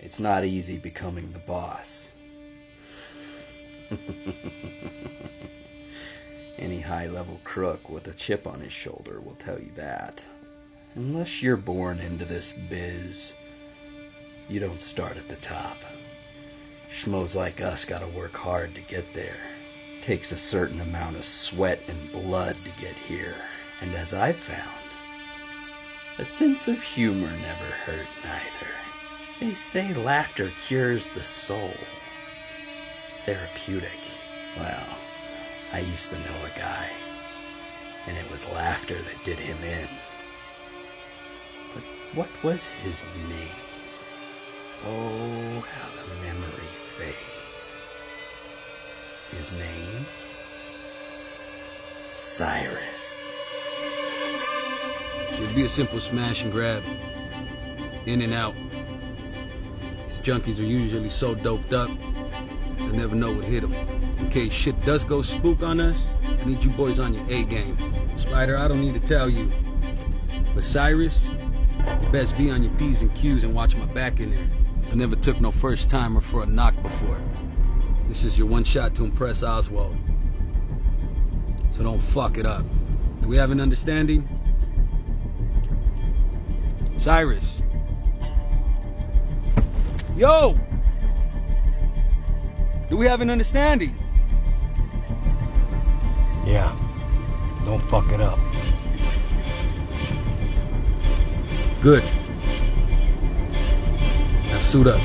It's not easy becoming the boss. Any high-level crook with a chip on his shoulder will tell you that. Unless you're born into this biz, you don't start at the top. Schmoes like us gotta work hard to get there. Takes a certain amount of sweat and blood to get here. And as I've found, a sense of humor never hurt neither. They say laughter cures the soul. It's therapeutic. Well, I used to know a guy, and it was laughter that did him in. But what was his name? Oh, how the memory fades. His name? Cyrus. It'd be a simple smash and grab. In and out. These junkies are usually so doped up, they'll never know what hit them. In case shit does go spook on us, I need you boys on your A game. Spider, I don't need to tell you. But Cyrus, you best be on your P's and Q's and watch my back in there. I never took no first timer for a knock before. This is your one shot to impress Oswald. So don't fuck it up. Do we have an understanding? Cyrus. Yo! Do we have an understanding? Yeah. Don't fuck it up. Good. Now suit up.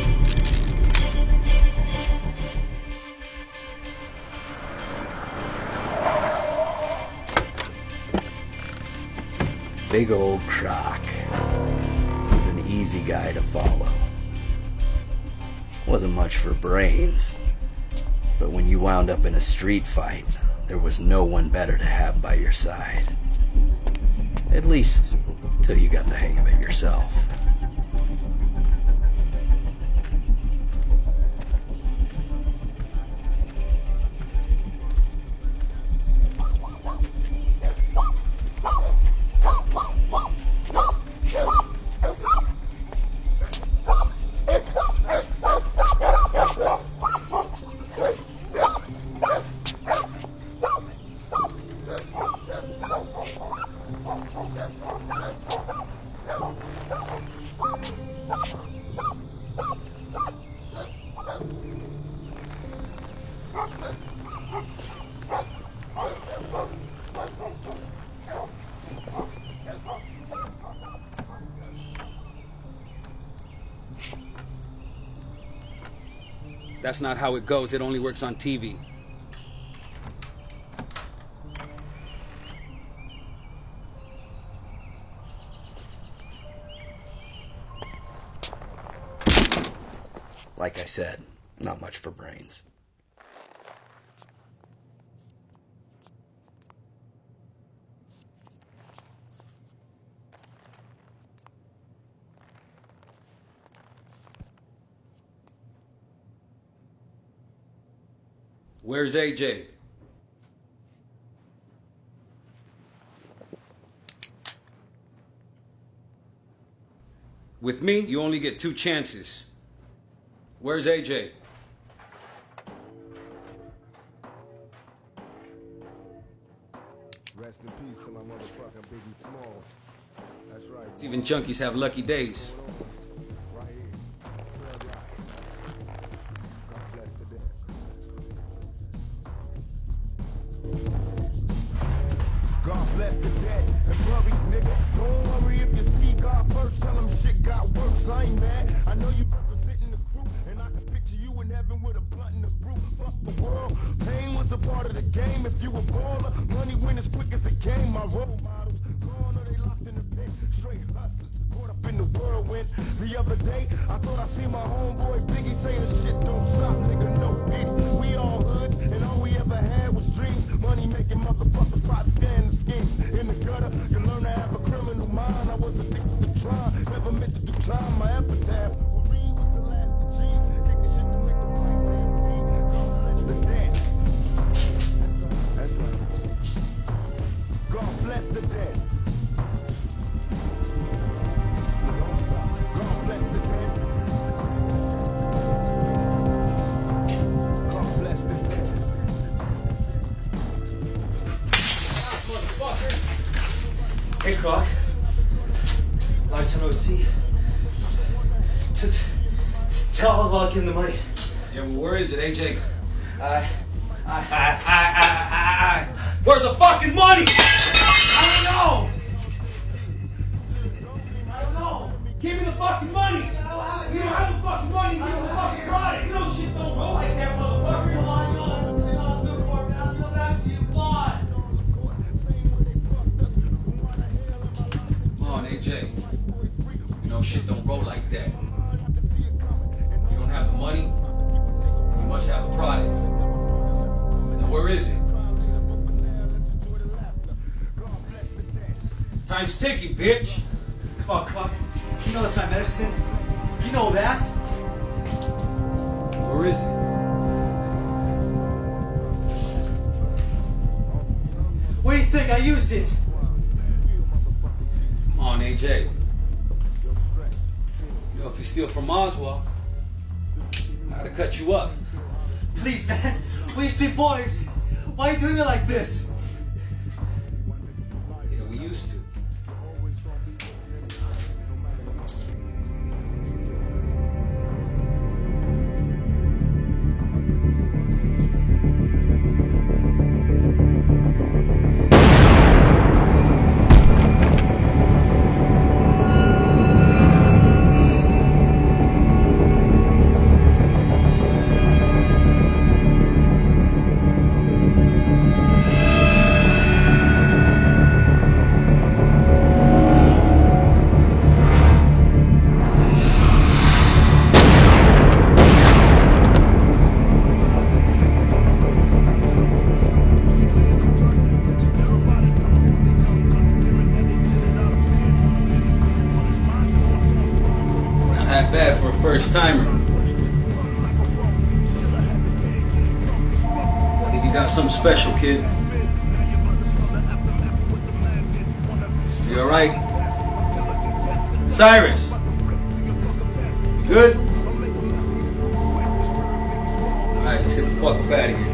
Big old Croc was an easy guy to follow. Wasn't much for brains, but when you wound up in a street fight, there was no one better to have by your side. At least, till you got the hang of it yourself. That's not how it goes. It only works on TV. Like I said, not much for brains. Where's AJ? With me, you only get 2 chances. Where's AJ? Rest in peace to my motherfucking Biggie Smalls. That's right. Even junkies have lucky days. Right here. Red Rock. God bless the dead. God bless the dead and buried, nigga. Don't worry if you see God first. Tell him shit got worse. I ain't mad. I know you representing the crew, and I can picture you in heaven with a blunt and a brew. Fuck the world. Pain was a part of the game. If you a baller, money went as quick as it came. My role models gone or they locked in the pit. Straight hustlers caught up in the whirlwind. The other day, I thought I seen my homeboy Biggie saying the shit don't stop, nigga. No pity. We all hoods, and all we ever had was dreams. Money making motherfuckers try to scan the schemes. In the gutter, you learn to have a criminal mind. I was addicted to crime, never meant to do time. My epitaph, Wolverine was the last of G's. Kick the shit to make the right man pee. God bless the dead. That's right. God bless the dead. God bless the dead. Croc. Long time no see. Tell Oswald I'll give him the money. Yeah, well, where is it, AJ? Where's the fucking money? I don't know. Give me the fucking money. You don't have the fucking money. Give me the fucking product. You know shit don't roll like that, motherfucker. Come on. I'll come back to you. Come on, AJ. You know shit don't roll like that. You don't have the money, you must have a product. Now where is it? Time's ticking, bitch. Come on, Croc. You know that's my medicine. You know that. Where is it? What do you think? I used it. Come on, AJ. You know, if you steal from Oswald, I gotta cut you up. Please, man. We used to be boys. Why are you doing it like this? Yeah, we used to. Not bad for a first timer. I think you got something special, kid. You alright? Cyrus! You good? Alright, let's get the fuck up out of here.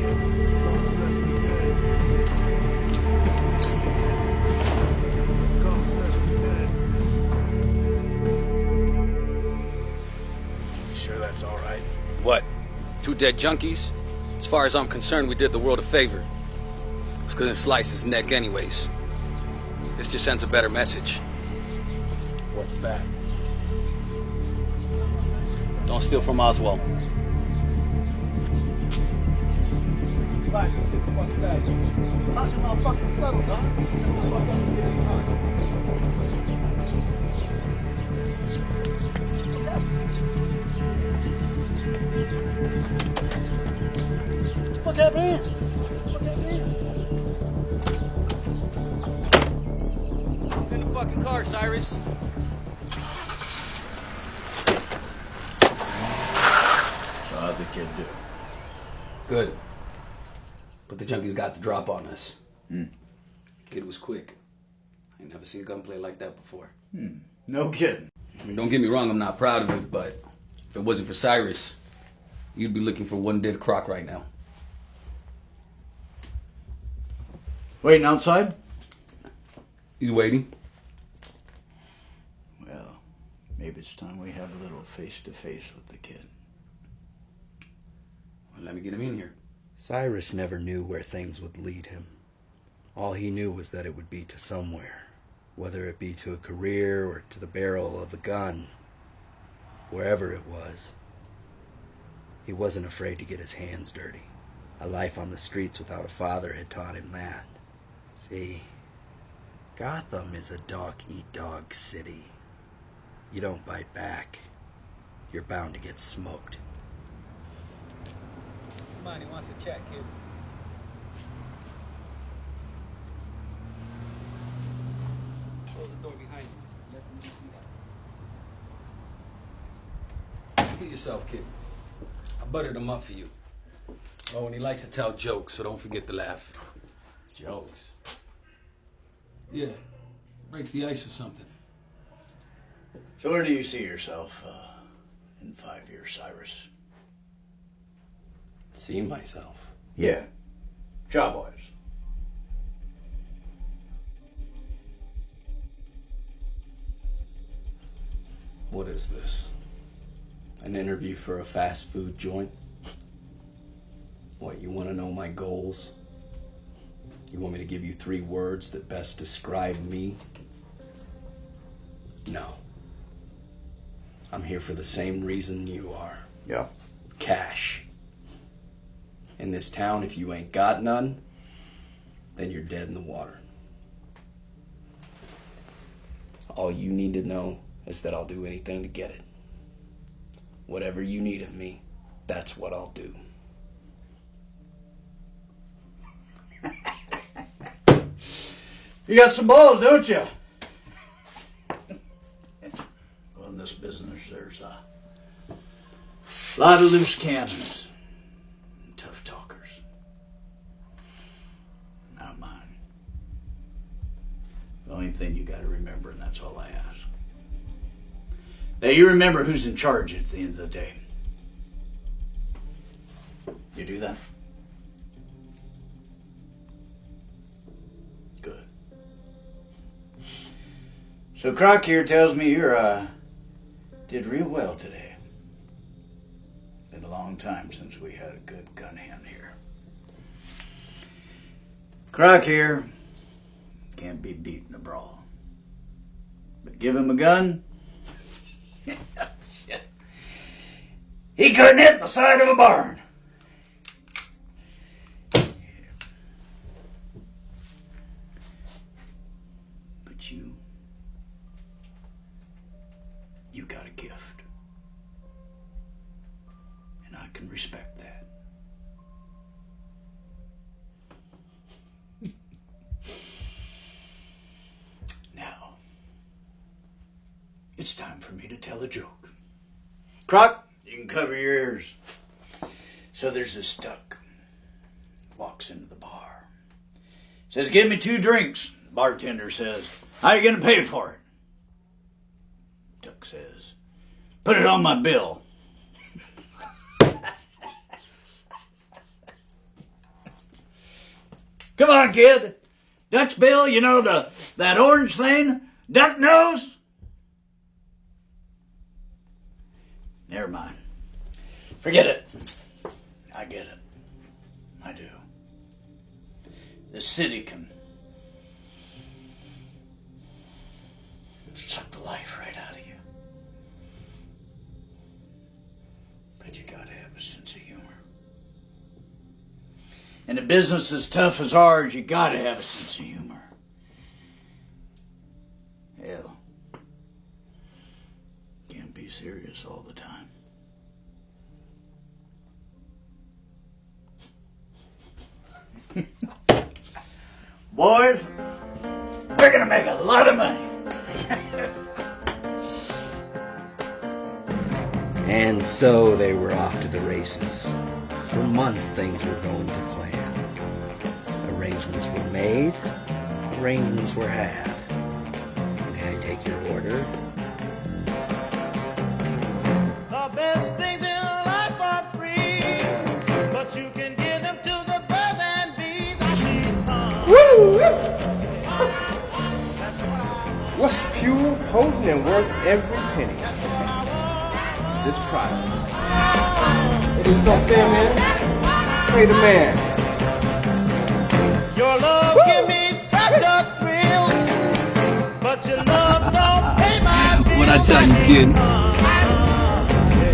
Sure that's all right? What? Two dead junkies? As far as I'm concerned, we did the world a favor. It's gonna slice his neck anyways. This just sends a better message. What's that? Don't steal from Oswald. Fuck that man. Get in the fucking car, Cyrus. So how'd the kid do? Good. But the junkies got the drop on us. Kid was quick. I ain't never seen gunplay like that before. No kidding. I mean, don't get me wrong, I'm not proud of it, but if it wasn't for Cyrus, you'd be looking for one dead Croc right now. Waiting outside? He's waiting. Well, maybe it's time we have a little face-to-face with the kid. Well, let me get him in here. Cyrus never knew where things would lead him. All he knew was that it would be to somewhere, whether it be to a career or to the barrel of a gun. Wherever it was, he wasn't afraid to get his hands dirty. A life on the streets without a father had taught him that. See, Gotham is a dog-eat-dog city. You don't bite back, you're bound to get smoked. Come on, he wants to chat, kid. Close the door behind you. Let me see that. Look at yourself, kid. I buttered him up for you. Oh, and he likes to tell jokes, so don't forget to laugh. Jokes. Yeah. Breaks the ice or something. So where do you see yourself in 5 years, Cyrus? See myself. Yeah. Job-wise. What is this? An interview for a fast food joint? What, you want to know my goals? You want me to give you 3 words that best describe me? No. I'm here for the same reason you are. Yeah. Cash. In this town, if you ain't got none, then you're dead in the water. All you need to know is that I'll do anything to get it. Whatever you need of me, that's what I'll do. You got some balls, don't you? Well, in this business, there's a lot of loose cannons and tough talkers. Not mine. The only thing you got to remember, and that's all I ask, that you remember who's in charge at the end of the day. You do that? Good. So Croc here tells me you did real well today. Been a long time since we had a good gun hand here. Croc here can't be beat in a brawl. But give him a gun, shit, he couldn't hit the side of a barn. But you got a gift. And I can respect that. Now, it's time for me to tell a joke. Croc, you can cover your ears. So there's this duck. Walks into the bar. Says, give me 2 drinks. The bartender says, how you going to pay for it? Duck says, put it on my bill. Come on, kid. Duck's bill, you know that orange thing? Duck nose? Never mind. Forget it. I get it. I do. The city can suck the life right out of you. But you gotta have a sense of humor. In a business as tough as ours, you gotta have a sense of humor. Hell, can't be serious all the time. Boys, we're gonna make a lot of money. And so they were off to the races. For months things were going to plan. Arrangements were made, arrangements were had. May I take your order? The best things in life are free, but you can give them to the birds and bees. I need fun. Woo! What's pure, potent, and worth every penny? This product. It is not fair, man. Play the man. Your love give me such a thrill, but your love don't pay my bills. What I tell you, kid?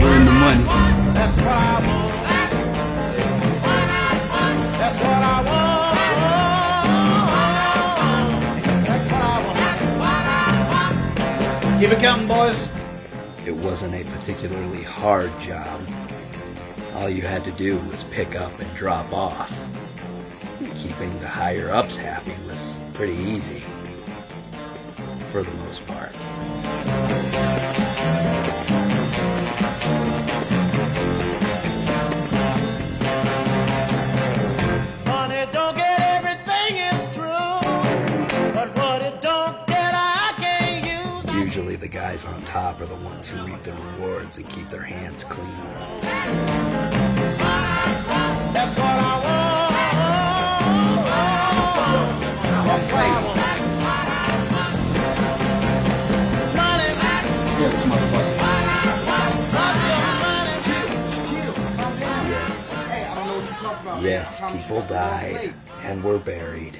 Earn the money. That's what I want. That's what I want. That's what I want. Keep it coming, boys. It wasn't a particularly hard job. All you had to do was pick up and drop off. Keeping the higher-ups happy was pretty easy. For the most part. Money don't get everything is true, but what it don't get I can't use. Usually the guys on top are the ones who reap the rewards and keep their hands clean. That's what I want. That's what I want. Money. Yeah, this motherfucker. Yes, people died and were buried.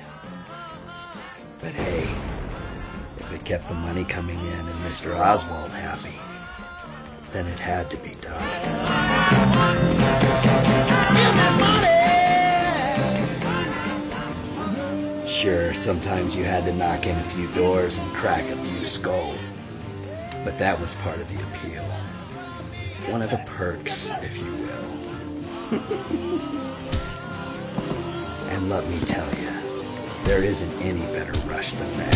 But hey, if it kept the money coming in and Mr. Oswald happy, then it had to be done. Sure, sometimes you had to knock in a few doors and crack a few skulls, but that was part of the appeal. One of the perks, if you will. And let me tell you, there isn't any better rush than that.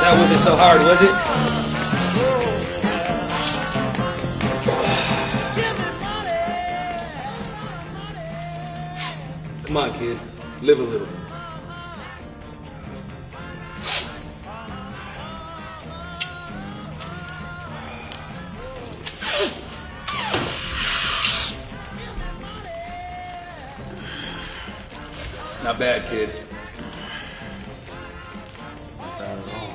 That wasn't so hard, was it? Come on, kid. Live a little. Not bad, kid. Not bad at all.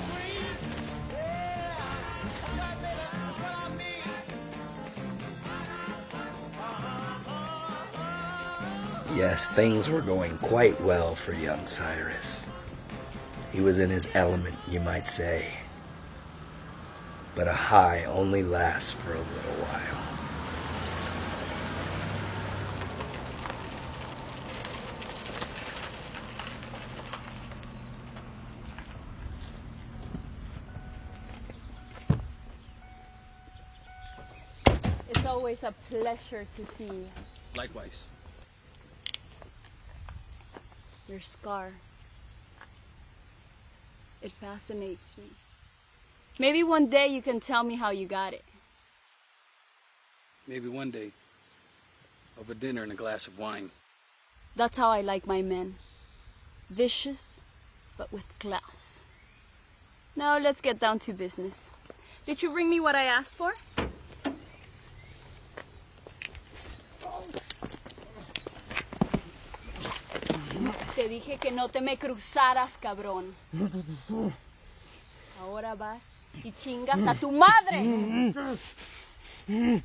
Yes, things were going quite well for young Cyrus. He was in his element, you might say. But a high only lasts for a little while. It's always a pleasure to see you. Likewise. Your scar. It fascinates me. Maybe one day you can tell me how you got it. Maybe one day. Over dinner and a glass of wine. That's how I like my men. Vicious, but with class. Now let's get down to business. Did you bring me what I asked for? Te dije que no te me cruzaras, cabrón. Ahora vas y chingas a tu madre. You'll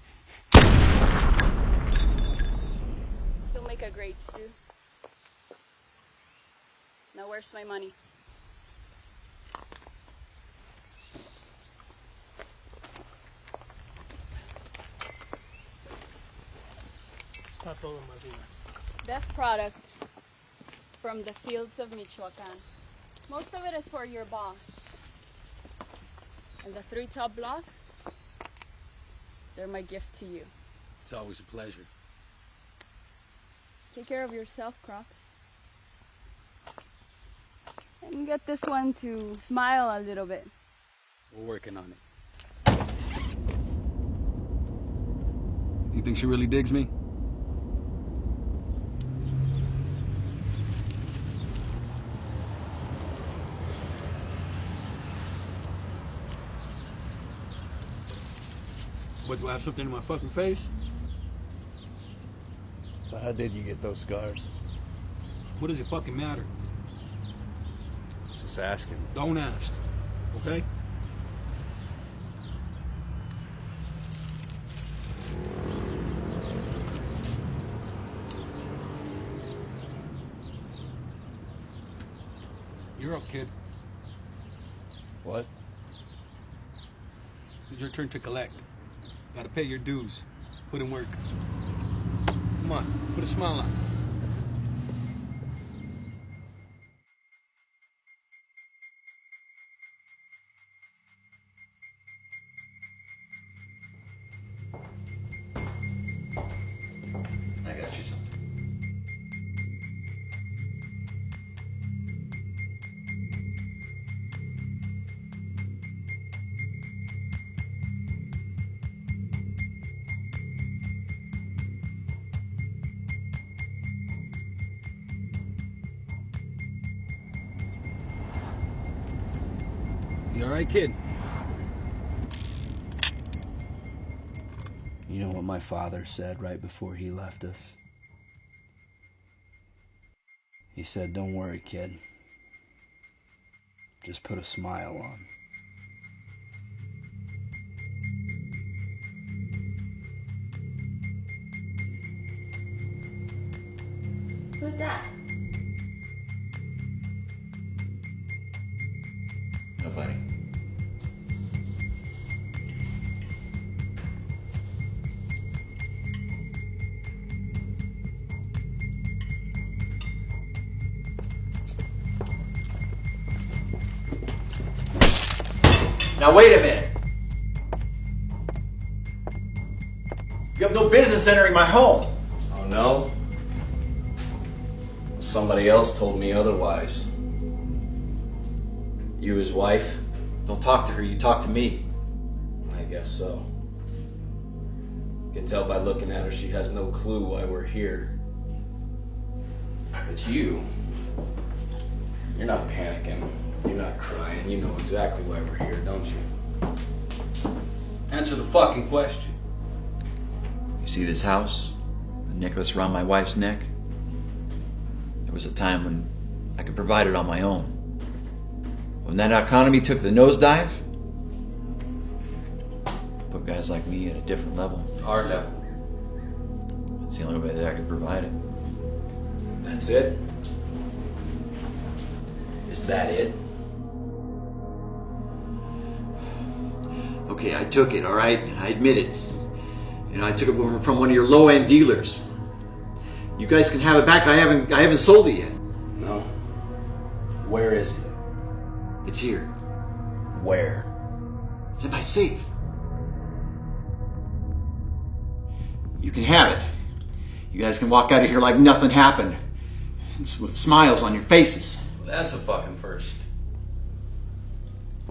make a great stew. Now where's my money? Best product from the fields of Michoacan. Most of it is for your boss. And the 3 top blocks, they're my gift to you. It's always a pleasure. Take care of yourself, Croc. And get this one to smile a little bit. We're working on it. You think she really digs me? What, do I have something in my fucking face? So how did you get those scars? What does it fucking matter? Just asking. Don't ask, okay? You're up, kid. What? It's your turn to collect. Gotta pay your dues. Put in work. Come on, put a smile on. I got you something. You all right, kid? You know what my father said right before he left us? He said, "Don't worry, kid. Just put a smile on." Who's that? Nobody. Now wait a minute. You have no business entering my home. Oh, no? Somebody else told me otherwise. You his wife? Don't talk to her, you talk to me. I guess so. You can tell by looking at her she has no clue why we're here. It's you. You're not panicking. You're not crying. You know exactly why we're here, don't you? Answer the fucking question. You see this house? The necklace around my wife's neck? There was a time when I could provide it on my own. When that economy took the nosedive, put guys like me at a different level. Our level. It's the only way that I could provide it. That's it? Is that it? Okay, I took it, all right? I admit it. You know, I took it from one of your low-end dealers. You guys can have it back. I haven't sold it yet. No. Where is it? It's here. Where? It's in my safe. You can have it. You guys can walk out of here like nothing happened. It's with smiles on your faces. That's a fucking first.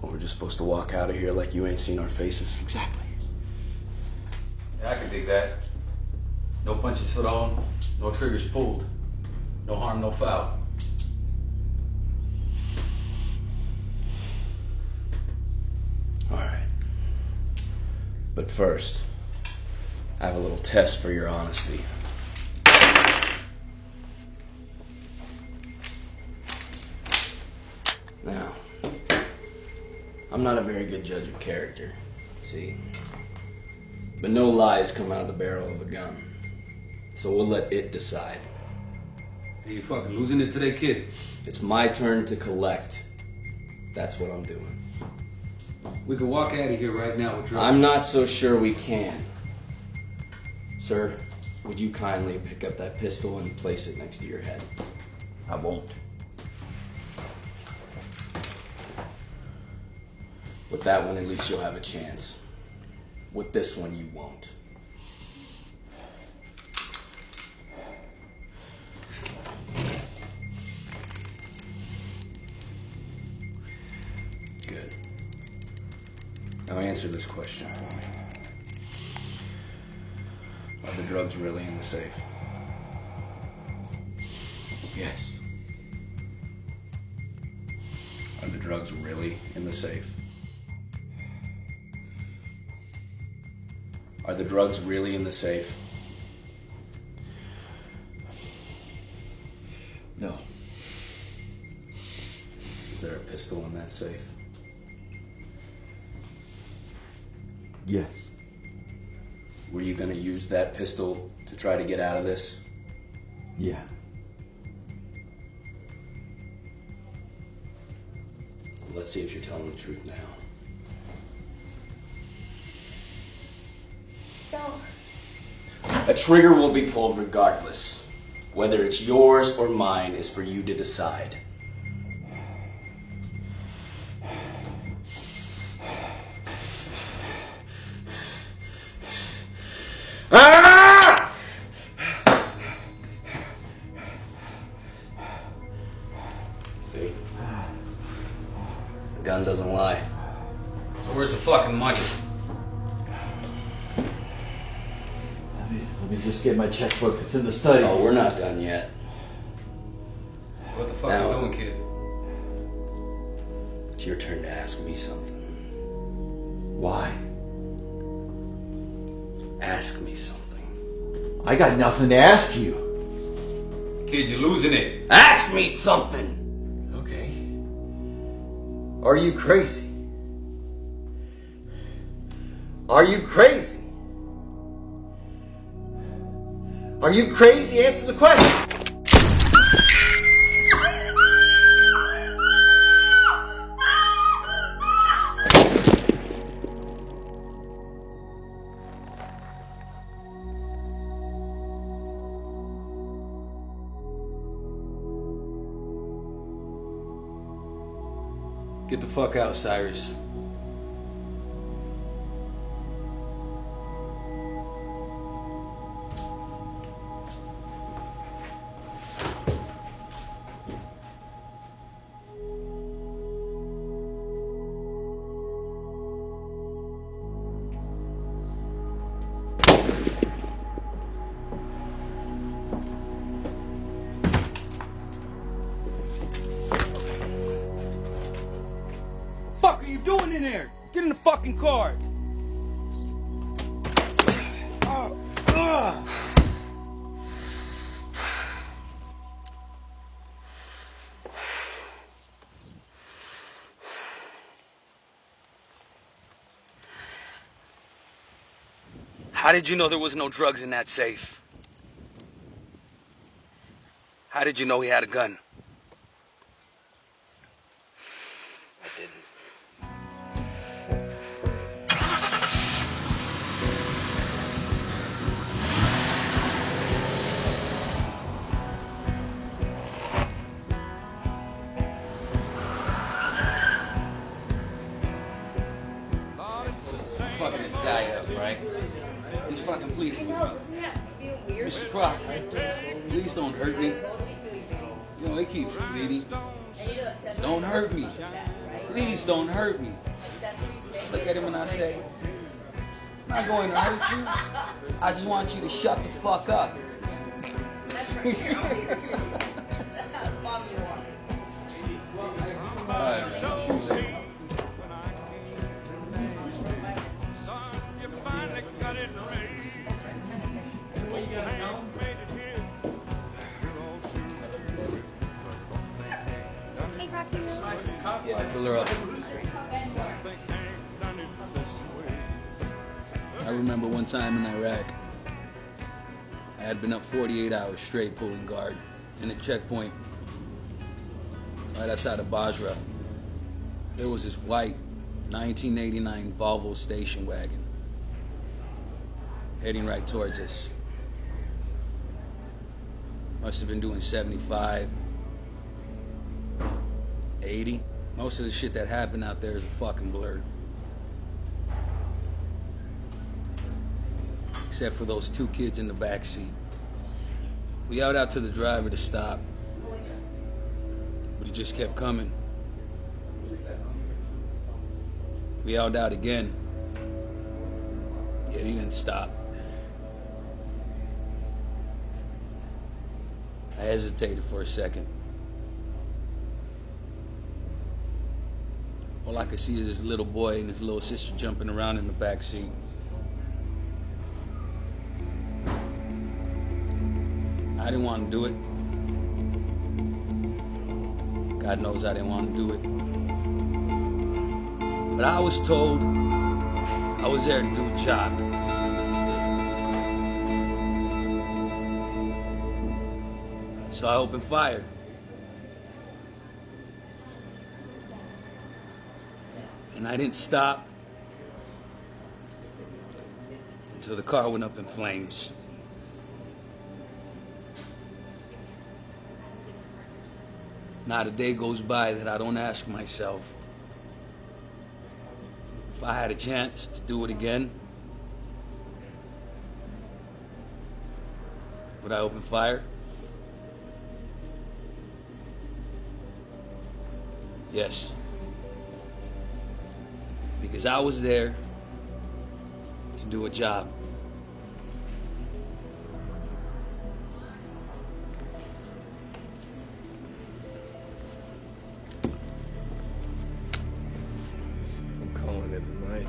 Well, we're just supposed to walk out of here like you ain't seen our faces. Exactly. Yeah, I can dig that. No punches thrown, no triggers pulled. No harm, no foul. All right. But first, I have a little test for your honesty. Now, I'm not a very good judge of character, see? But no lies come out of the barrel of a gun. So we'll let it decide. Hey, you fucking losing it today, kid? It's my turn to collect. That's what I'm doing. We could walk out of here right now with drugs. I'm not so sure we can. Sir, would you kindly pick up that pistol and place it next to your head? I won't. With that one, at least you'll have a chance. With this one, you won't. Good. Now answer this question for me. Are the drugs really in the safe? Yes. Are the drugs really in the safe? Are the drugs really in the safe? No. Is there a pistol in that safe? Yes. Were you gonna use that pistol to try to get out of this? Yeah. Let's see if you're telling the truth now. Don't. A trigger will be pulled regardless. Whether it's yours or mine is for you to decide. Ah! See? The gun doesn't lie. So where's the fucking money? Let me just get my checkbook. It's in the study. Oh, we're not done yet. What the fuck Now- are you doing, kid? It's your turn to ask me something. Why? Ask me something. I got nothing to ask you. Kid, you're losing it. Ask me something! Okay. Are you crazy? Are you crazy? Are you crazy? Answer the question. Get the fuck out, Cyrus. Fuck are you doing in there? Get in the fucking car. How did you know there was no drugs in that safe? How did you know he had a gun? I didn't. Fucking this guy up, right? He's fucking pleading with me. Mr. Croc, please don't hurt me. You know, he keeps pleading. Don't hurt me. Please don't hurt me. Look at him and I say, I'm not going to hurt you. I just want you to shut the fuck up. That's how mom you are. Alright, man. See you later. Hey, Croc, do you know? Yeah, fill her up. I remember one time in Iraq, I had been up 48 hours straight pulling guard in a checkpoint right outside of Basra. There was this white 1989 Volvo station wagon heading right towards us. Must have been doing 75, 80. Most of the shit that happened out there is a fucking blur. Except for those two kids in the back seat. We yelled out to the driver to stop, but he just kept coming. We yelled out again, yet he didn't stop. I hesitated for a second. All I could see is this little boy and his little sister jumping around in the back seat. I didn't want to do it. God knows I didn't want to do it. But I was told I was there to do a job. So I opened fire. And I didn't stop until the car went up in flames. Not a day goes by that I don't ask myself, if I had a chance to do it again, would I open fire? Yes. Because I was there to do a job. I'm calling it a night.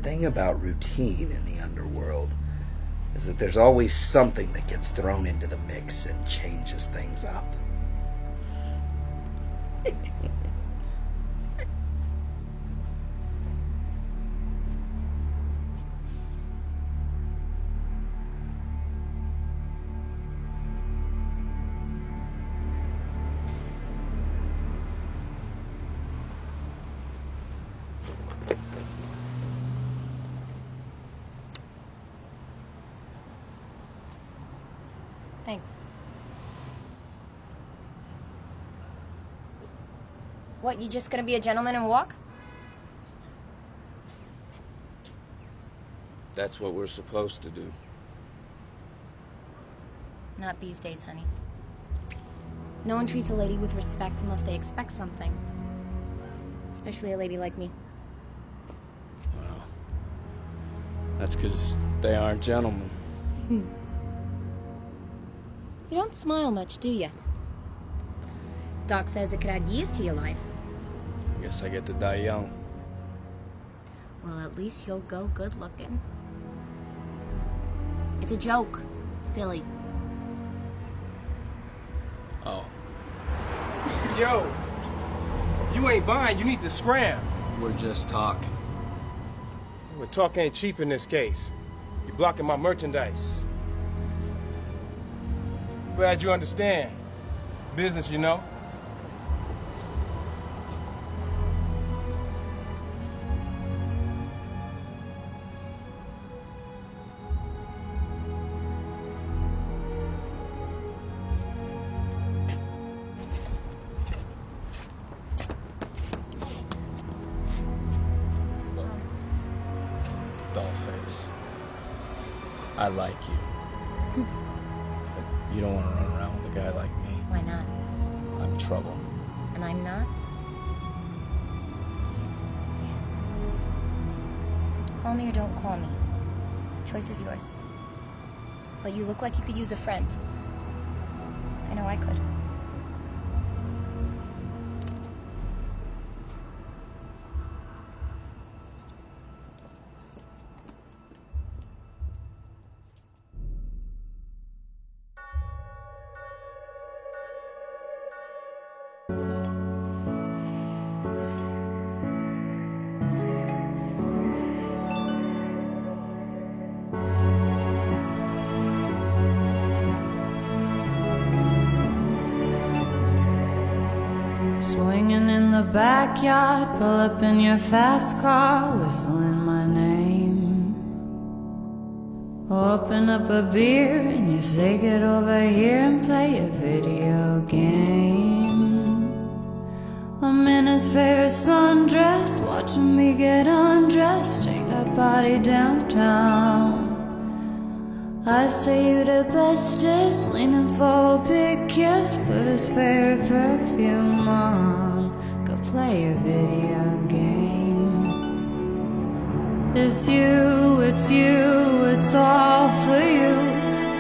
thing about routine in the underworld is that there's always something that gets thrown into the mix and changes things up. Thanks. What, you just gonna be a gentleman and walk? That's what we're supposed to do. Not these days, honey. No one treats a lady with respect unless they expect something. Especially a lady like me. Well, that's because they aren't gentlemen. You don't smile much, do you? Doc says it could add years to your life. I guess I get to die young. Well, at least you'll go good looking. It's a joke. Silly. Oh. Yo, you ain't buying, you need to scram. We're just talking. Well, talk ain't cheap in this case. You're blocking my merchandise. Glad you understand. Business, you know. Dollface. I like you. But you don't want to run around with a guy like me. Why not? I'm trouble. And I'm not? Call me or don't call me. Choice is yours. But you look like you could use a friend. I know I could. Swinging in the backyard, pull up in your fast car, whistling my name. Open up a beer and you say get over here and play a video game. I'm in his favorite sundress, watching me get undressed, take that body downtown. I say you the bestest, leaning for a big kiss, put his favorite perfume on, go play a video game. It's you, it's all for you.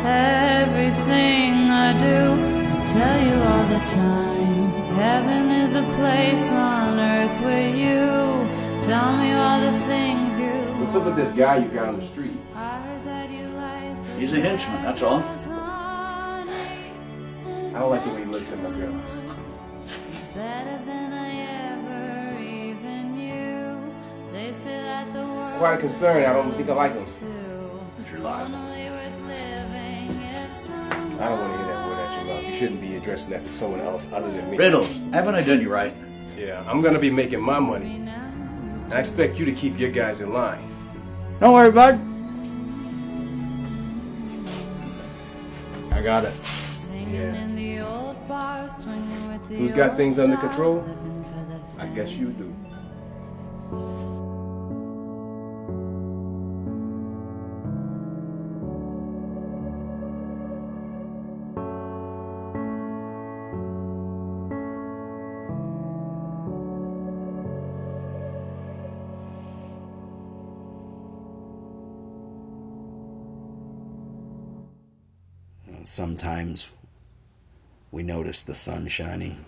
Everything I do, I tell you all the time. Heaven is a place on earth with you. Tell me all the things you What's up with this guy you got on the street? I heard that you like the He's a henchman, that's all. I don't like the way he looks at my girls. better than I ever even knew. They say that the world Quite a concern, I don't think I like him. But you're liable. only worth living if someone I don't want to hear that word at you, love. You shouldn't be addressing that to someone else other than me. Riddles, haven't I done you right? Yeah, I'm gonna be making my money. And I expect you to keep your guys in line. Don't worry, bud. I got it. singing in the old bar, swinging with the Who's got old things under stars, control? living for the I guess you do. Sometimes we notice the sun shining.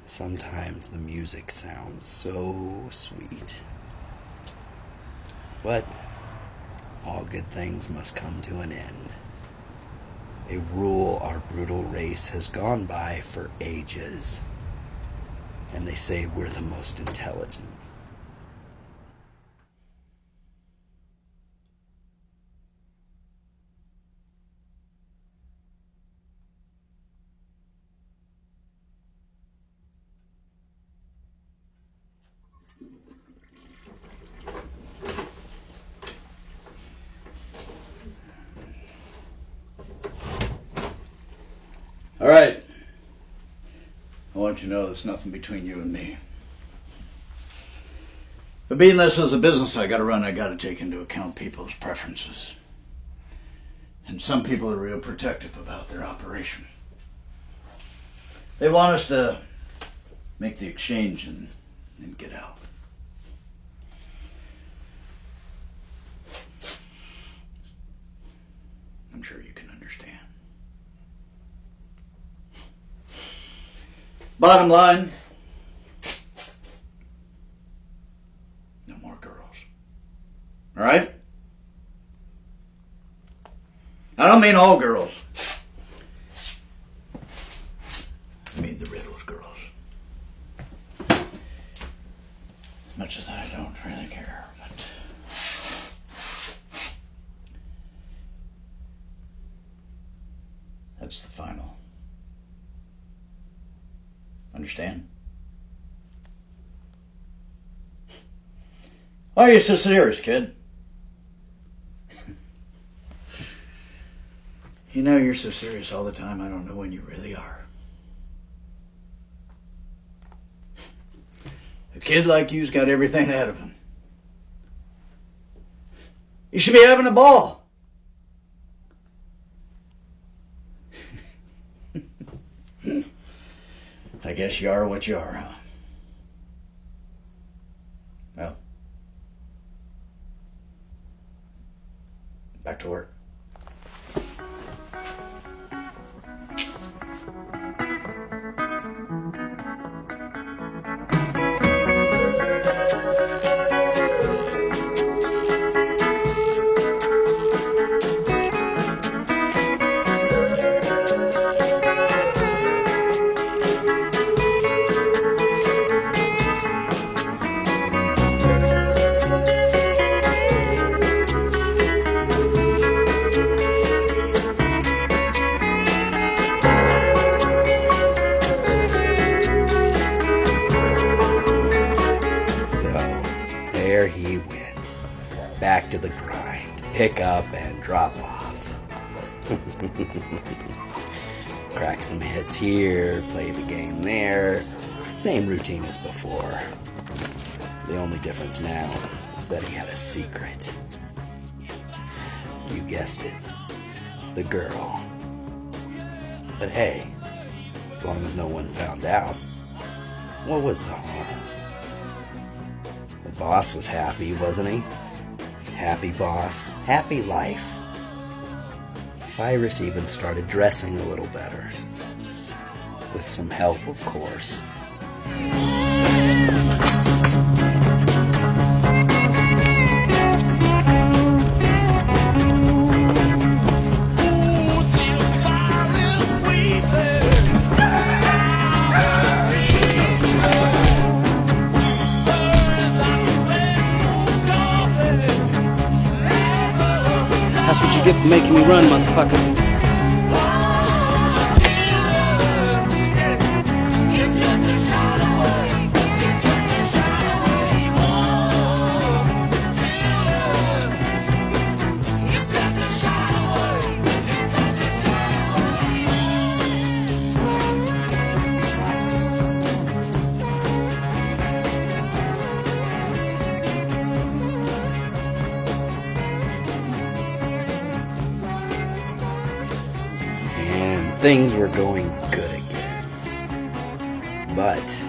Sometimes the music sounds so sweet. But all good things must come to an end. A rule our brutal race has gone by for ages. And they say we're the most intelligent. All right. I want you to know there's nothing between you and me. But being this is a business I gotta run, I gotta take into account people's preferences. And some people are real protective about their operation. They want us to make the exchange and get out. I'm sure you can understand. Bottom line, no more girls. All right? I don't mean all girls. I mean the Riddles girls. As much as I don't really care, but... that's the final. Understand? Why are you so serious, kid? You know you're so serious all the time, I don't know when you really are. A kid like you's got everything ahead of him. You should be having a ball. I guess you are what you are, huh? Well, back to work. There he went, back to the grind, pick up and drop off. Crack some hits here, play the game there, same routine as before. The only difference now is that he had a secret. You guessed it, the girl. But hey, as long as no one found out, what was the harm? The boss was happy, wasn't he? Happy boss, happy life. Fyrus even started dressing a little better. With some help, of course. That's what you get for making me run, motherfucker. Things were going good again. But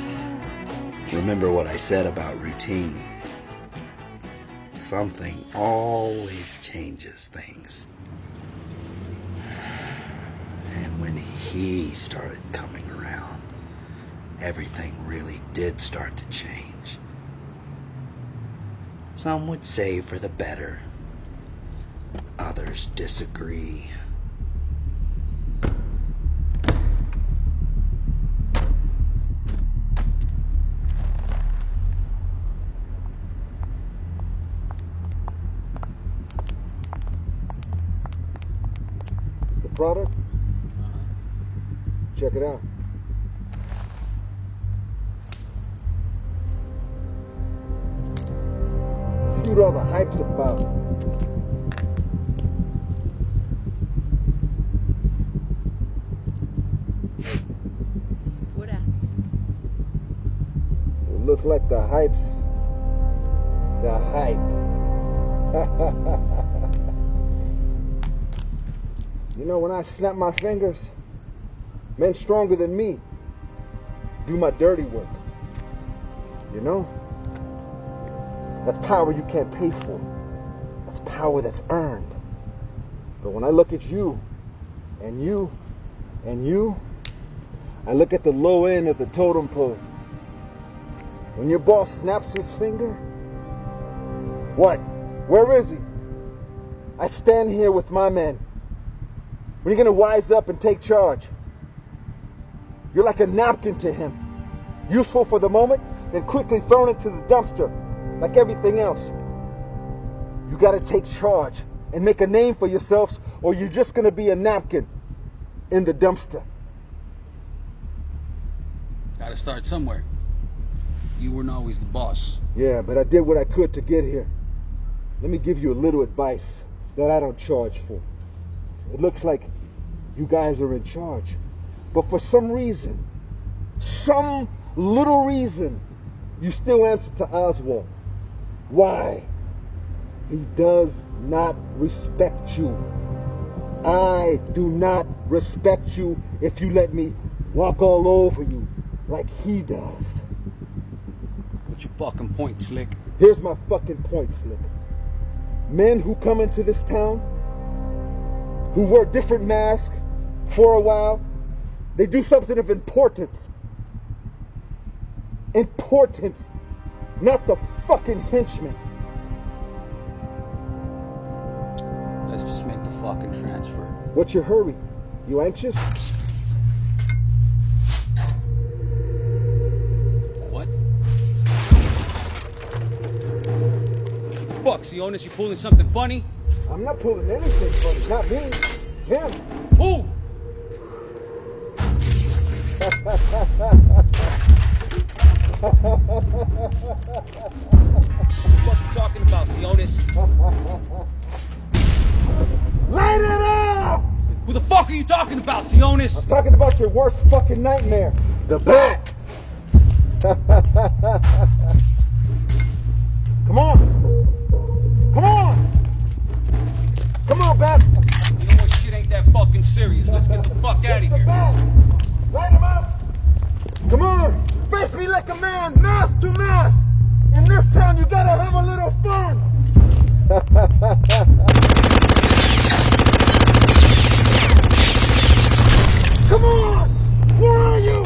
remember what I said about routine. Something always changes things. And when he started coming around, everything really did start to change. Some would say for the better. Others disagree. It's the product? Check it out. See what all the hype's about. It's pura. It look like the hype's the hype. You know, when I snap my fingers, men stronger than me do my dirty work. You know? That's power you can't pay for. That's power that's earned. But when I look at you, and you, and you, I look at the low end of the totem pole. When your boss snaps his finger, what? Where is he? I stand here with my men. When are you gonna wise up and take charge? You're like a napkin to him. Useful for the moment, then quickly thrown into the dumpster. Like everything else. You gotta take charge and make a name for yourselves, or you're just gonna be a napkin in the dumpster. Gotta start somewhere. You weren't always the boss. Yeah, but I did what I could to get here. Let me give you a little advice that I don't charge for. It looks like you guys are in charge, but for some reason, some little reason, you still answer to Oswald. Why? He does not respect you. I do not respect you if you let me walk all over you like he does. What's your fucking point, Slick? Here's my fucking point, Slick. Men who come into this town, who wear different masks for a while, they do something of importance. Importance, not the fucking henchman. Let's just make the fucking transfer. What's your hurry? You anxious? What? Fuck, Sionis, you pulling something funny? I'm not pulling anything funny. Not me. Him. Who? What you talking about, Sionis? Light it up! Who the fuck are you talking about, Sionis? I'm talking about your worst fucking nightmare. The bat. Come on. Come on. Come on, Bats. You know what, shit ain't that fucking serious. Let's get the fuck out of here. Light him up. Come on. Face me like a man, mask to mask. In this town, you gotta have a little fun. Come on! Where are you?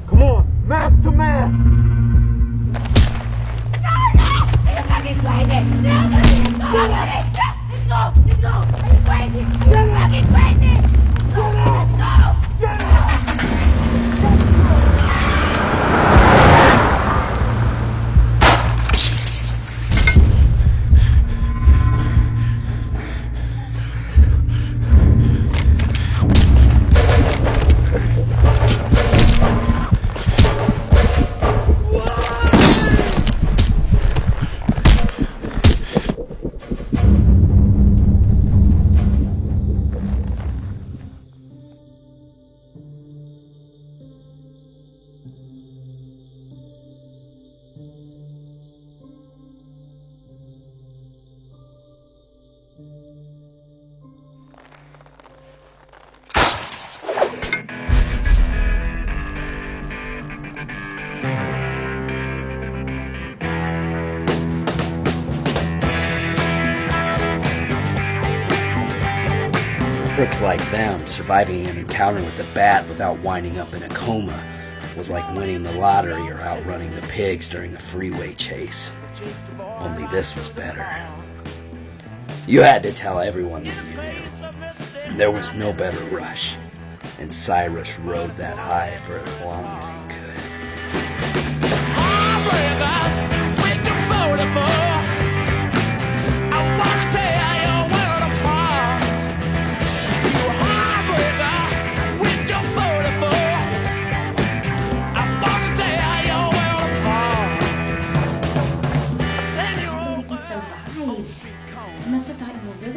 Come on, mask to mask. No! You fucking find it! No! Let's go! Let's go! Crooks like them, surviving an encounter with the bat without winding up in a coma was like winning the lottery or outrunning the pigs during a freeway chase. Only this was better. You had to tell everyone that you knew. There was no better rush, and Cyrus rode that high for as long as he could.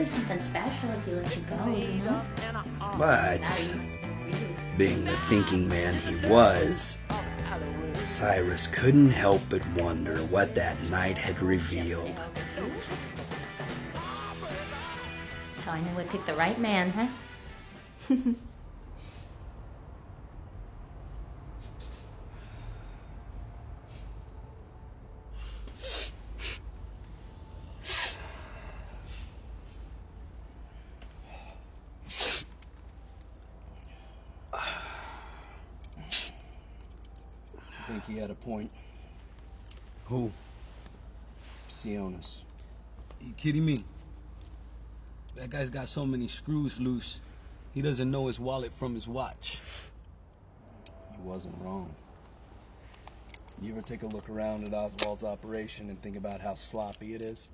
Something special if you let you go, you know? But, being the thinking man he was, Cyrus couldn't help but wonder what that night had revealed. That's how I knew I picked the right man, huh? I think he had a point. Who? Sionis. You kidding me? That guy's got so many screws loose, he doesn't know his wallet from his watch. He wasn't wrong. You ever take a look around at Oswald's operation and think about how sloppy it is?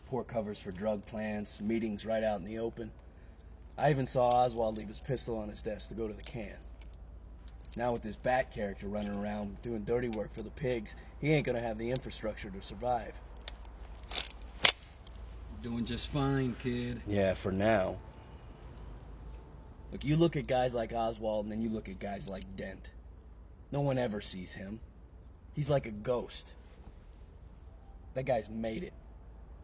Poor covers for drug plants, meetings right out in the open. I even saw Oswald leave his pistol on his desk to go to the can. Now with this Bat character running around doing dirty work for the pigs, he ain't gonna have the infrastructure to survive. Doing just fine, kid. Yeah, for now. Look, you look at guys like Oswald and then you look at guys like Dent. No one ever sees him. He's like a ghost. That guy's made it.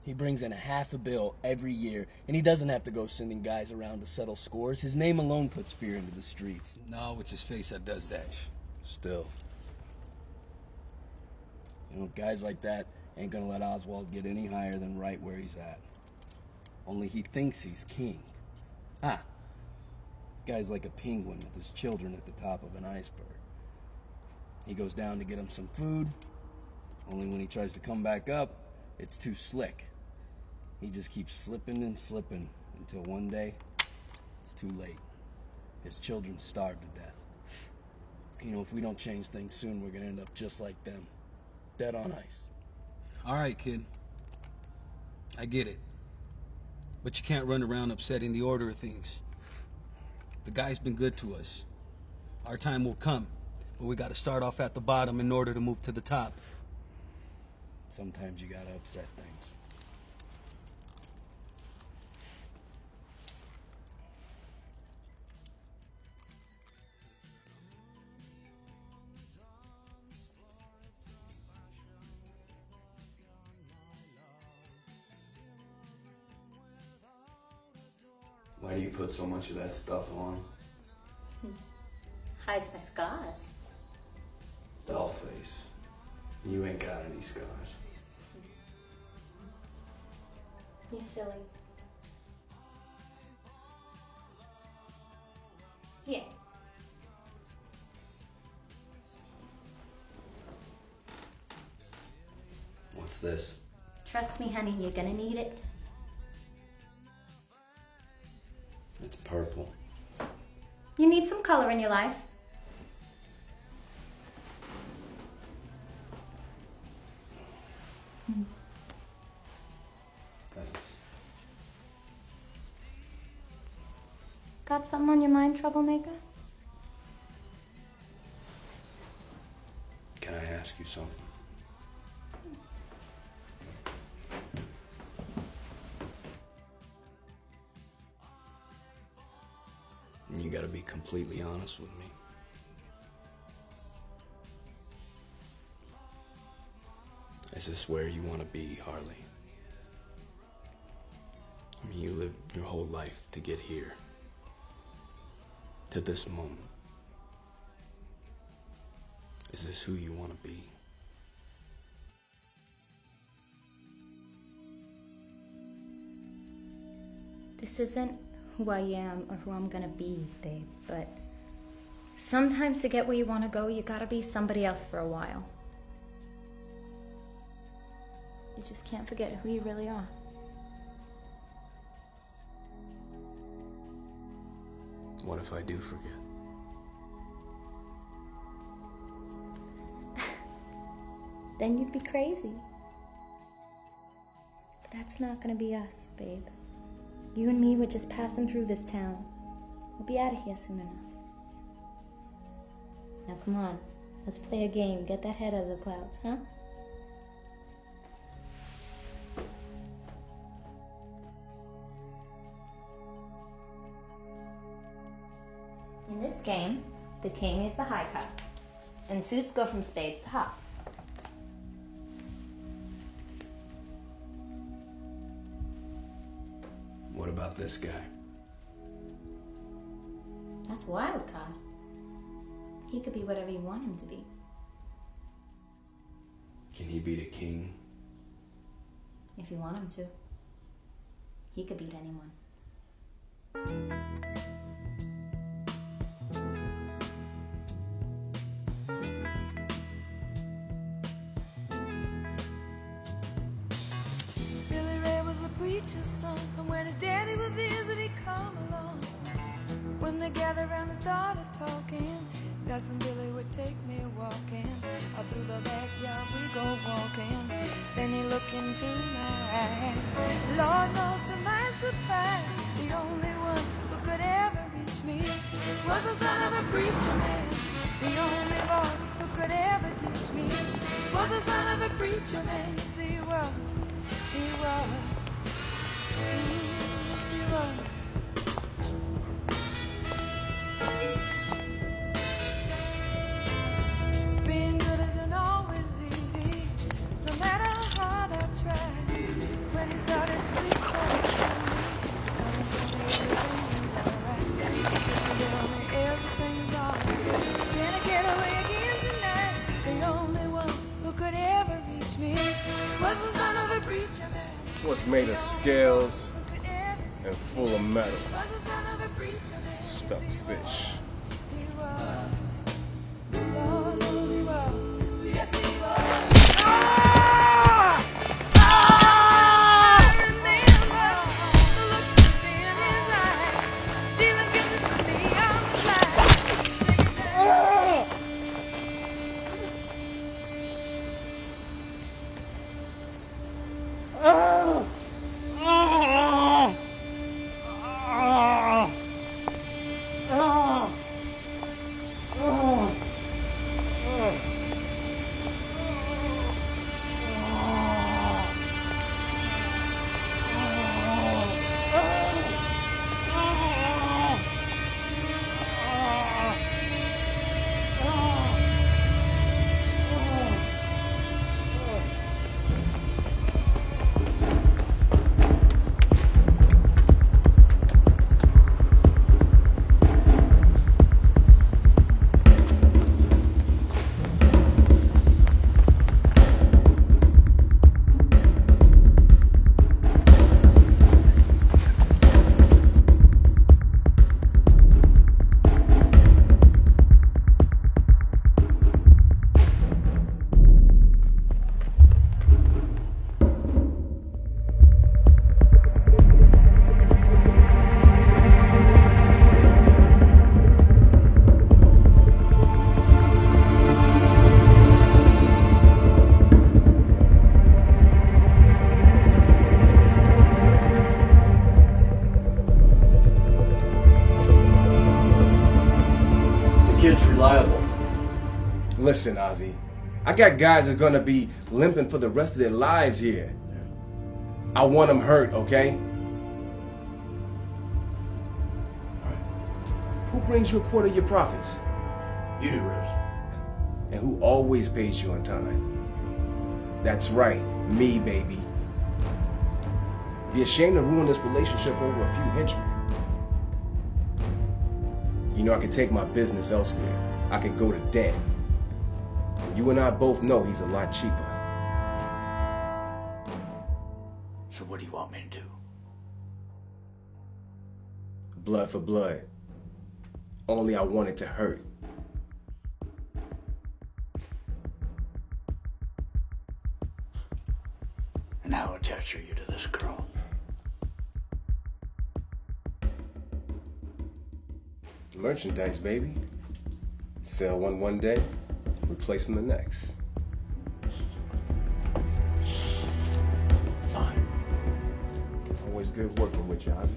He brings in $500 million every year, and he doesn't have to go sending guys around to settle scores. His name alone puts fear into the streets. No, it's his face that does that. Still. You know, guys like that ain't gonna let Oswald get any higher than right where he's at. Only he thinks he's king. Ah. Guy's like a penguin with his children at the top of an iceberg. He goes down to get him some food, only when he tries to come back up, it's too slick. He just keeps slipping and slipping until one day, it's too late. His children starve to death. You know, if we don't change things soon, we're gonna end up just like them. Dead on ice. All right, kid. I get it. But you can't run around upsetting the order of things. The guy's been good to us. Our time will come, but we gotta start off at the bottom in order to move to the top. Sometimes you gotta upset things. Why do you put so much of that stuff on? Hides my scars. Dollface. You ain't got any scars. You silly. Here. What's this? Trust me, honey, you're gonna need it. It's purple. You need some color in your life. Thanks. Got something on your mind, troublemaker? Can I ask you something? You gotta be completely honest with me. Is this where you want to be, Harley? I mean, you lived your whole life to get here. To this moment. Is this who you want to be? This isn't who I am or who I'm gonna be, babe, but sometimes to get where you want to go, you gotta be somebody else for a while. You just can't forget who you really are. What if I do forget? Then you'd be crazy. But that's not gonna be us, babe. You and me, we're just passing through this town. We'll be out of here soon enough. Now come on, let's play a game. Get that head out of the clouds, huh? In this game, the king is the high cup, and suits go from spades to hearts. What about this guy? That's wild card. He could be whatever you want him to be. Can he beat a king? If you want him to. He could beat anyone. Billy Ray was the preacher's son, and when his daddy would visit, he'd come along. When they gathered around and started talking, that's when Billy would take me walking. Out through the backyard we go walking. Then he looked into my eyes. Lord knows to my surprise, the only one who could ever reach me was the son of a preacher man. The only boy who could ever teach me was the son of a preacher man. Yes, he was. He was. Yes, he was. Being good isn't always easy, no matter how hard I try. When he started sweet talking to me, telling me everything's alright. Can I get away again tonight? The only one who could ever reach me was the son of a preacher man. What's made of scales and full of metal. Stuffed fish. Listen, Ozzy, I got guys that's gonna be limping for the rest of their lives here. I want them hurt, okay? All right. Who brings you a quarter of your profits? You do, Rose. And who always pays you on time? That's right, me, baby. Be ashamed to ruin this relationship over a few henchmen. You know, I could take my business elsewhere. I could go to debt. You and I both know he's a lot cheaper. So what do you want me to do? blood for blood. Only I wanted to hurt. And how attached are you to this girl? Merchandise, baby. Sell one day, replacing the next. Fine. Always good working with you, Ozzy.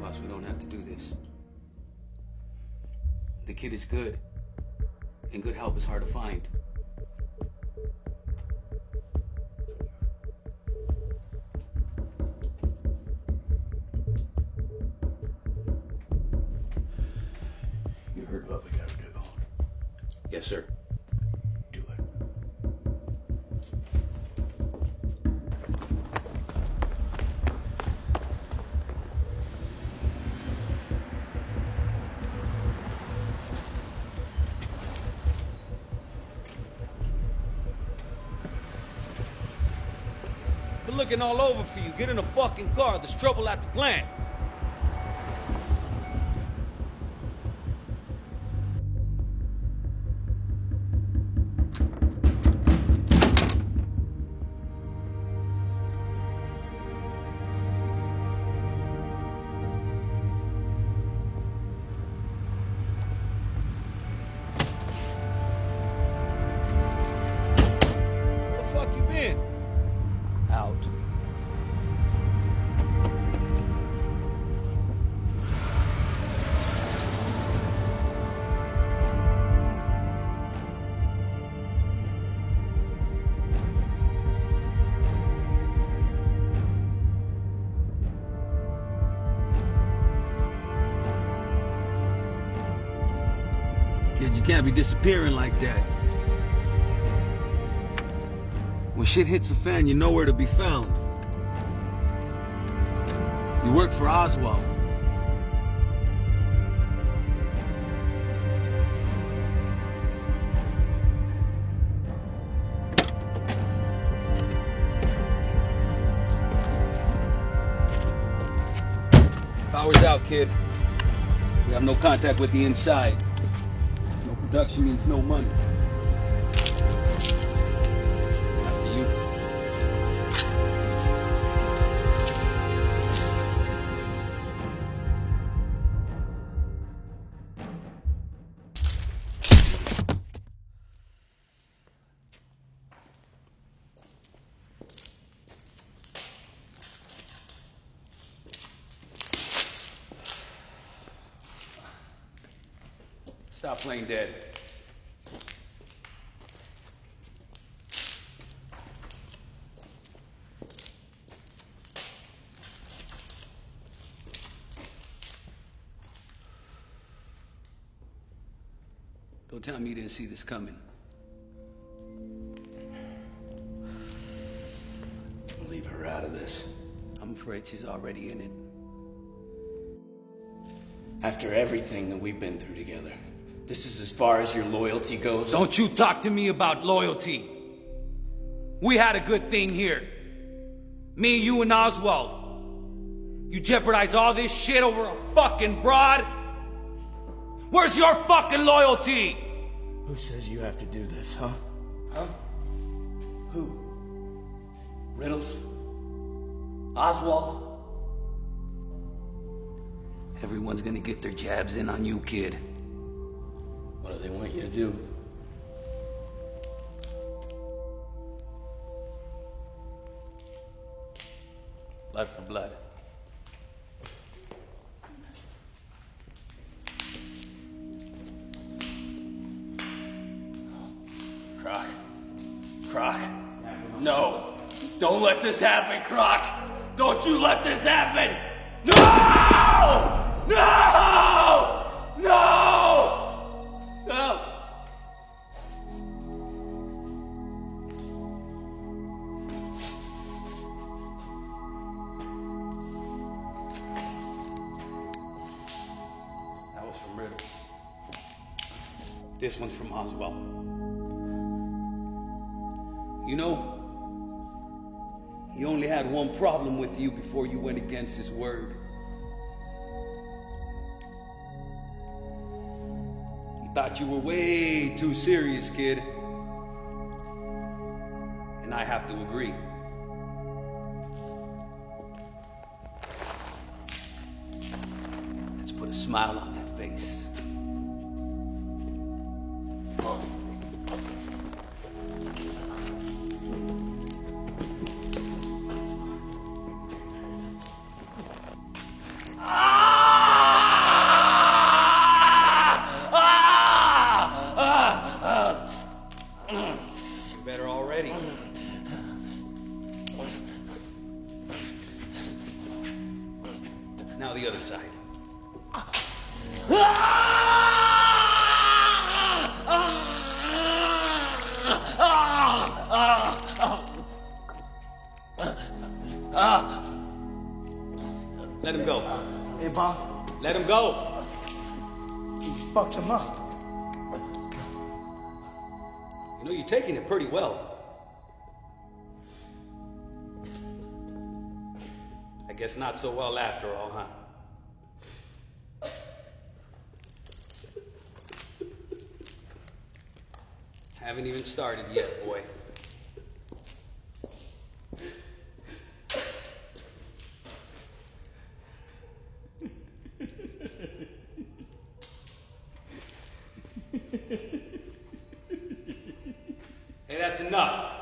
Boss, we don't have to do this. The kid is good, and good help is hard to find. You heard what we gotta do. Yes, sir. Do it. Been looking all over for you. Get in a fucking car. There's trouble at the plant. Where the fuck you been? Out. Kid, you can't be disappearing like that. When shit hits the fan, you know where to be found. You work for Oswald. Power's out, kid. We have no contact with the inside. No production means no money. After you. Stop playing dead. Don't tell me you didn't see this coming. Leave her out of this. I'm afraid she's already in it. After everything that we've been through together, this is as far as your loyalty goes? Don't you talk to me about loyalty. We had a good thing here. Me, you, and Oswald. You jeopardize all this shit over a fucking broad? Where's your fucking loyalty? Who says you have to do this, huh? Huh? Who? Riddles? Oswald? Everyone's gonna get their jabs in on you, kid. What do they want you to do? Blood for blood. Croc. Croc. No. Don't let this happen, Croc. Don't you let this happen. No! No! No! No! That was from Riddles. This one's from Oswald. You know, he only had one problem with you before you went against his word. He thought you were way too serious, kid. And I have to agree. Let's put a smile on that face. You're better already. Now the other side. Let him go. Hey, Bob. Let him go. You fucked him up. You know, you're taking it pretty well. I guess not so well after all, huh? Haven't even started yet, boy. Hey, that's enough.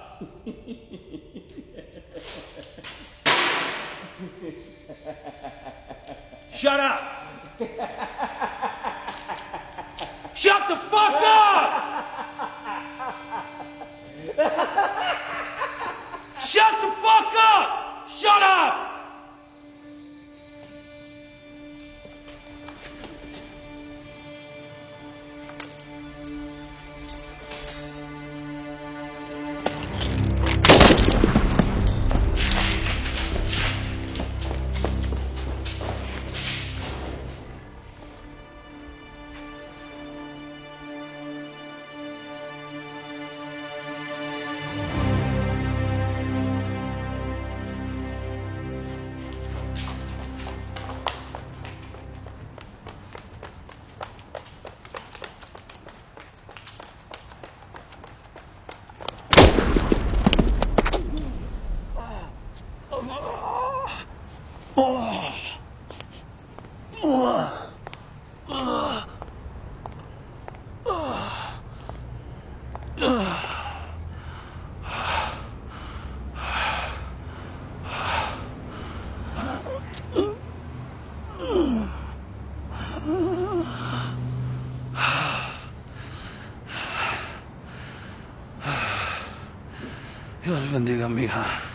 Shut up! Shut the fuck up! Shut the fuck up! Shut up! Dios bendiga a mi hija.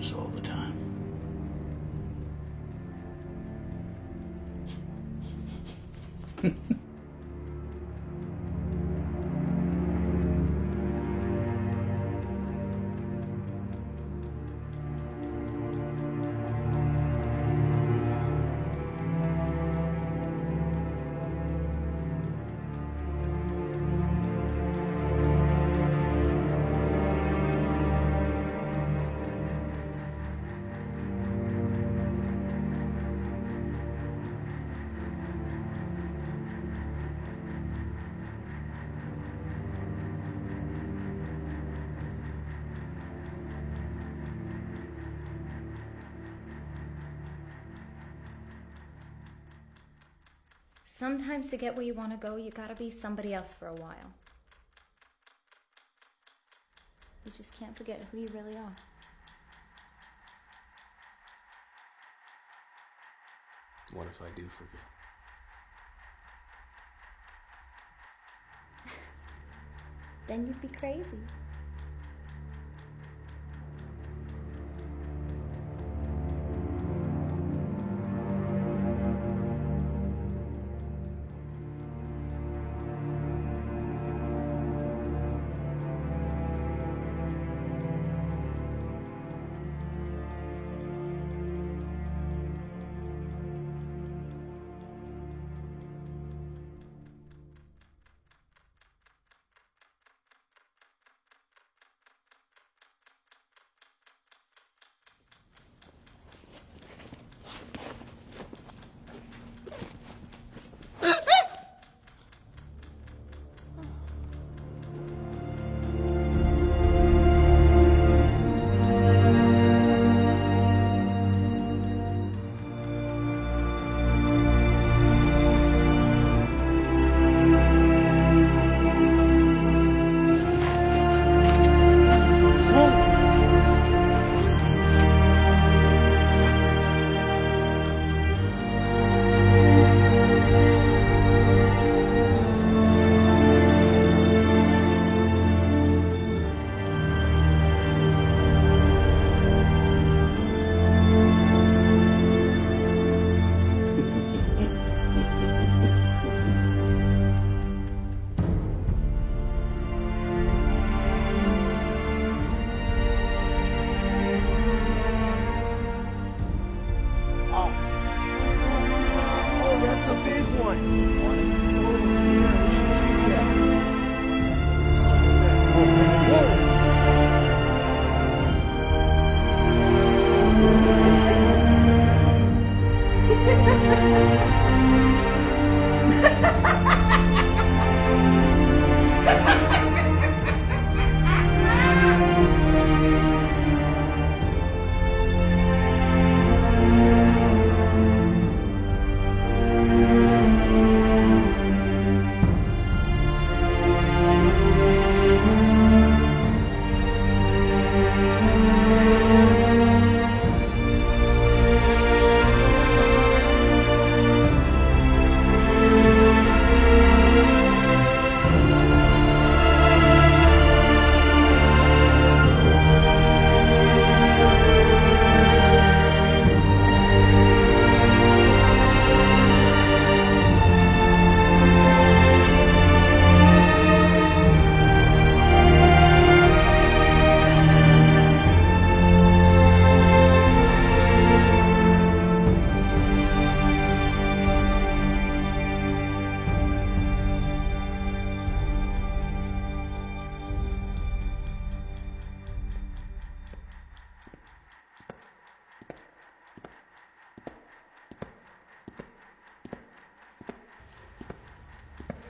us all the time. Sometimes to get where you want to go, you gotta be somebody else for a while. You just can't forget who you really are. What if I do forget? Then you'd be crazy.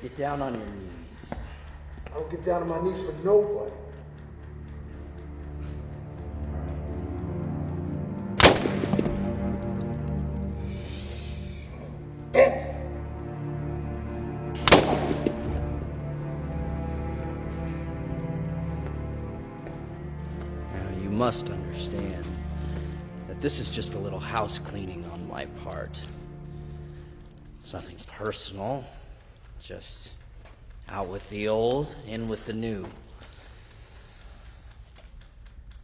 Get down on your knees. I don't get down on my knees for nobody. Now, you must understand that this is just a little house cleaning on my part. It's nothing personal. Just out with the old, in with the new.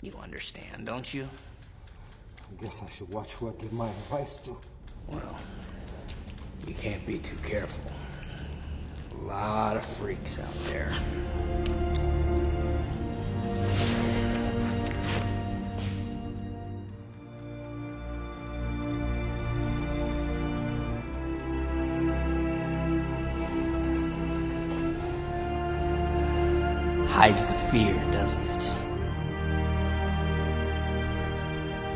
You understand, don't you? I guess I should watch who I give my advice to. Well, you can't be too careful. A lot of freaks out there. Hides the fear, doesn't it?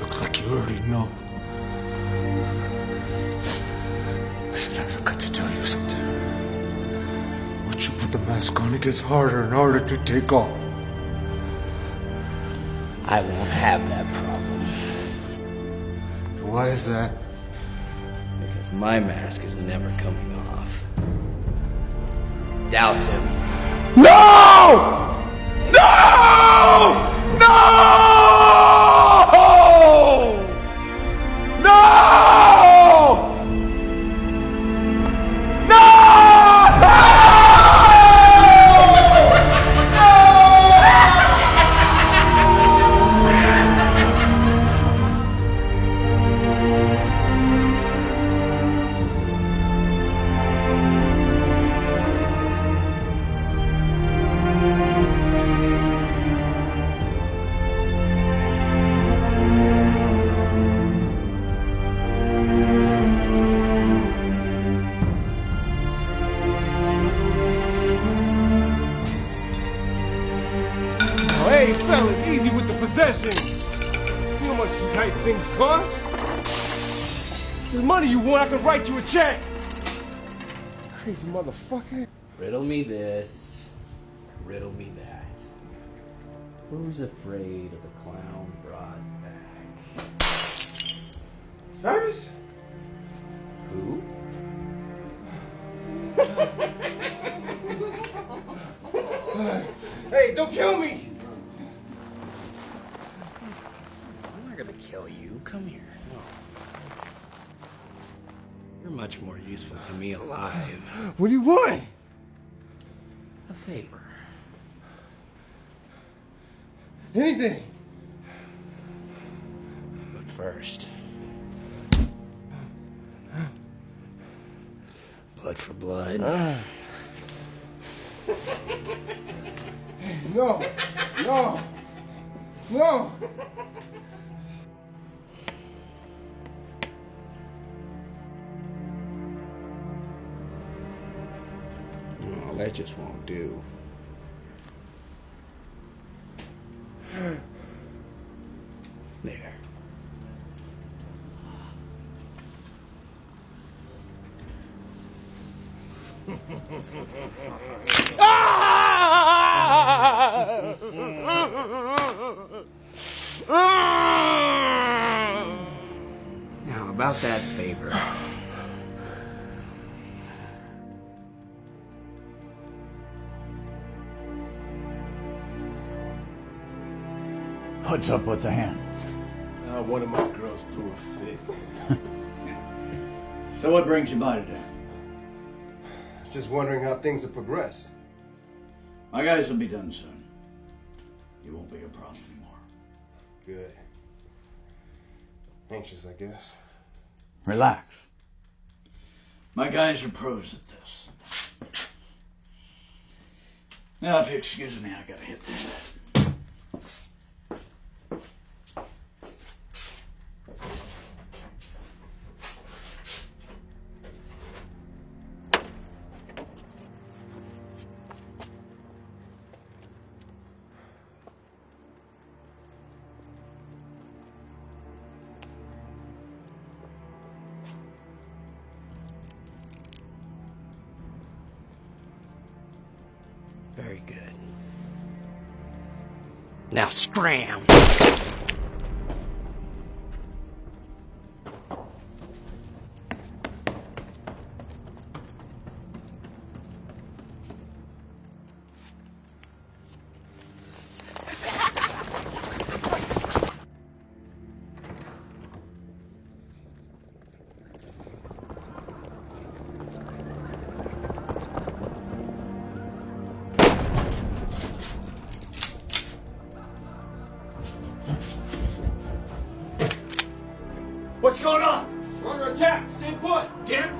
Looks like you already know. Listen, I forgot to tell you something. Once you put the mask on, it gets harder and harder to take off. I won't have that problem. Why is that? Because my mask is never coming off. Douse him. No! No! No! No! Hey, fellas, easy with the possessions. You know how much you nice things cost? There's money you want, I can write you a check. Crazy motherfucker. Riddle me this, riddle me that. Who's afraid of the clown brought back? Cyrus? Who? Hey, don't kill me! I'm not gonna kill you. Come here. No. You're much more useful to me alive. What do you want? A favor. Anything. But first, blood for blood. No, no, no. No, that just won't do. There. Now, about that favor. What's up with the hand? One of my girls threw a fit. So what brings you by today? Just wondering how things have progressed. My guys will be done soon. You won't be a problem anymore. Good. Anxious, I guess. Relax. My guys are pros at this. Now, if you excuse me, I gotta hit this. Very good. Now scram! What's going on? We're under attack. Stay put. Get him?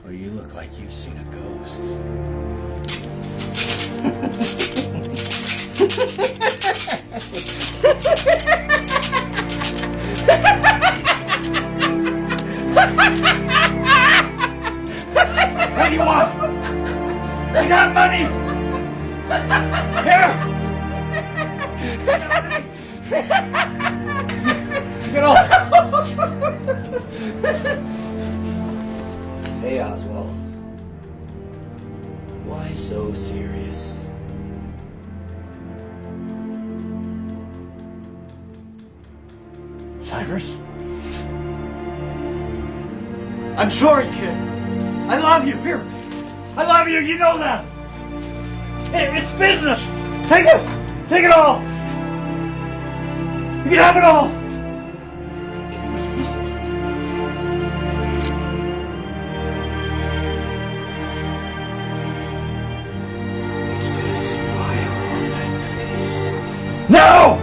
Well, you look like you've seen a ghost. What do you want? You got money? Here! Get off! Hey, Oswald. Why so serious? Cyrus? I'm sorry, kid. I love you. Here. I love you. You know that. It's business. Take it. Take it all. You can have it all. Let's put a smile on that face. No!